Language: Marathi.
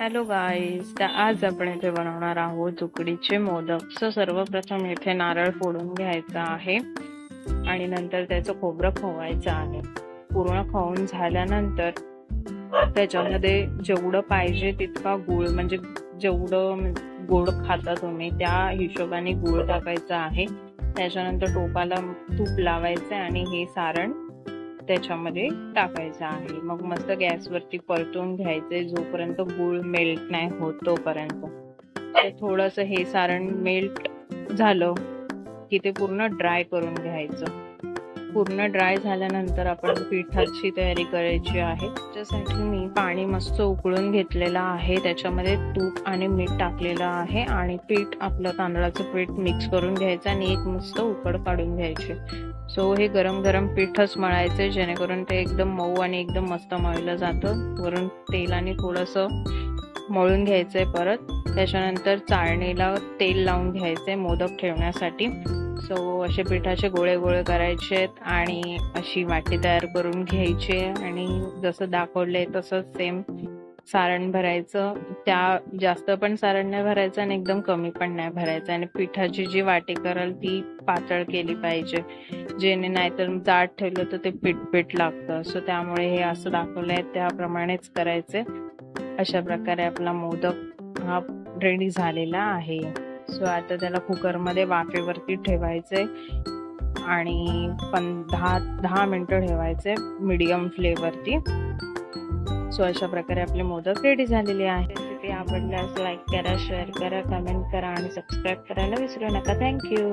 हॅलो गाईज, तर आज आपण इथे बनवणार आहोत उकडीचे मोदक. सर्वप्रथम इथे नारळ फोडून घ्यायचा आहे आणि नंतर त्याचं खोबरं खवायचं आहे. पूर्ण खवून झाल्यानंतर त्याच्यामध्ये जेवढं पाहिजे तितका गूळ, म्हणजे जेवढं गोड खाता तुम्ही त्या हिशोबाने गूळ टाकायचा आहे. त्याच्यानंतर टोपाला तूप लावायचं आणि हे सारण त्याच्यामध्ये टाकायचं आहे. मग मस्त गॅसवरती परतून घ्यायचे जोपर्यंत गूळ मेल्ट नाही होत तोपर्यंत. ते थोडंसं हे सारण मेल्ट झालं की ते पूर्ण ड्राय करून घ्यायचं. पूर्ण ड्राय झाल्यानंतर आपण पिठाची तयारी करायची आहे. त्याच्यासाठी मी पाणी मस्त उकळून घेतलेलं आहे, त्याच्यामध्ये तूप आणि मीठ टाकलेलं आहे आणि पीठ आपलं तांदळाचं पीठ मिक्स करून घ्यायचं आणि एक मस्त उकड काढून घ्यायची. सो हे गरम गरम पीठच मळायचं जेणेकरून ते एकदम मऊ आणि एकदम मस्त मळलं जातं. वरून तेलाने थोडंसं मळून घ्यायचंय परत. त्याच्यानंतर चाळणीला तेल लावून घ्यायचंय मोदक ठेवण्यासाठी. सो असे पिठाचे गोळे गोळे करायचे आणि अशी वाटी तयार करून घ्यायची आणि जसं दाखवलंय तसंच सेम सारण भरायचं. त्या जास्त पण सारण नाही भरायचं आणि एकदम कमी पण नाही भरायचं. आणि पिठाची जी वाटी कराल ती पातळ केली पाहिजे, जेणे नाहीतर जाड ठेवलं तर ते पीठ लागतं. सो त्यामुळे हे असं दाखवलंय त्याप्रमाणेच करायचे. अशा प्रकारे आपला मोदक हा रेडी झालेला आहे. सो आता त्याला कुकरमध्ये वाफेवरती ठेवायचे आणि 10 मिनिटं ठेवायचे मीडियम फ्लेवरती. सो अशा प्रकारे आपले मोदक रेडी झालेले आहे. रेसिपी आवडल्यास लाईक करा, शेअर करा, कमेंट करा आणि सबस्क्राईब करायला विसरू नका. थँक्यू.